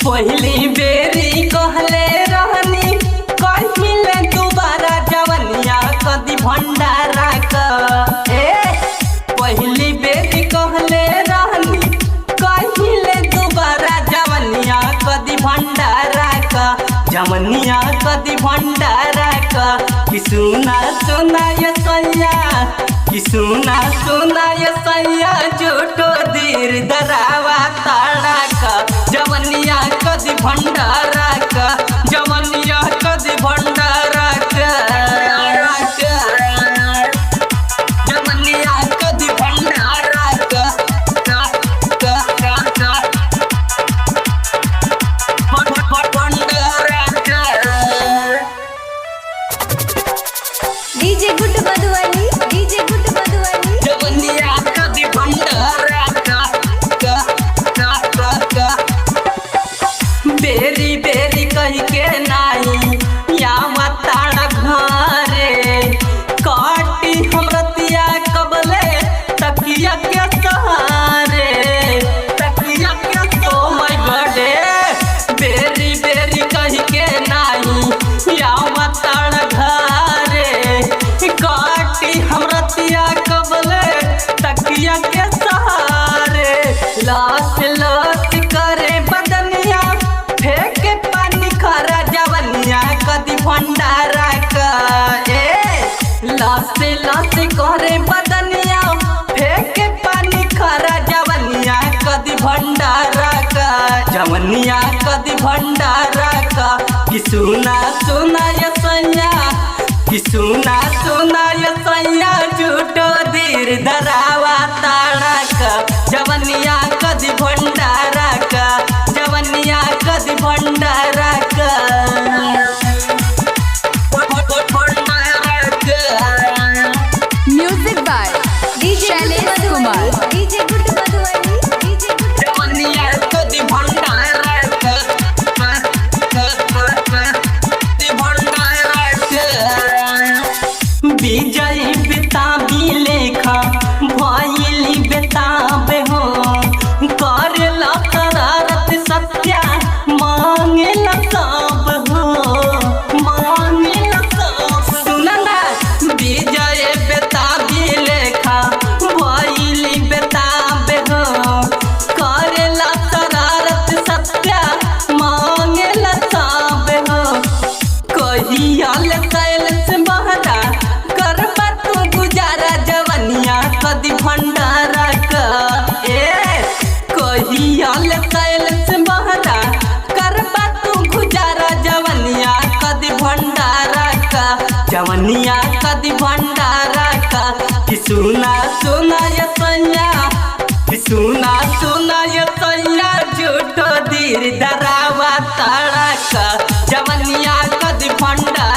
पहली बेरी कहले रहनी कहिले दोबारा जवनिया कदी भंडारा का। पहली बेरी कहले रहनी कहिले दोबारा जवनिया कदी भंडारा का। जवनिया कदी भंडारा का कि सुना सुना ये सैया कि सुना सुना ये सैया झूठो दीर दरावा ताड़ा का। जवनिया कदी भंडारा का जवनिया कदी भंडारा का जवनिया कदी भंडारा का भंडारा का। DJ good Madhubani DJ good Madhubani जवनिया कदी भंडारा का बेरी बेरी कही के नाई या ताड़ा घरे काटी हमरतिया कबले तकिया के सहारे तकिया के ओ माय गॉड बेरी बेरी कही के नाई या ताड़ा घरे काटी हमरतिया कबले तकिया के सहारे। लाश लाश करे बदनिया फेंके पानी खरा जवनिया कदी भंडारा का। लाश लाश करे बदनिया फेंके पानी खरा जवनिया कदी भंडारा का। जवनिया कदी भंडारा का कि सुना सुना ये सैया कि सुना सुना ये सैया झूठो दीर दरावा ताड़ा का। जवनिया कदी भंडारा का जवनिया कदी भंडारा का music by Shailesh Kumar. DJ good Madhubani DJ good जवनिया कदी भंडारा का विजय बेताबी लेखा भइली बेताबे हो करेला करारत सत्या मांगेला सब हो मांगेला सब। सुना ना विजय बेताबी लेखा भइली बेताबे हो करेला करारत सत्या मांगेला सब हो। कहिया ले कैलस बहरा करबा तू गुजारा जवनिया कदी भंडारा का। कहिया ले कैलस बहरा करबा तू गुजारा जवनिया कदी भंडारा का। जवनिया कदी भंडारा का कि सुना सुना ये सैया कि सुना सुना ये सैया झूठो दीर दरावा ताड़ा का। जवनिया कदी भंडारा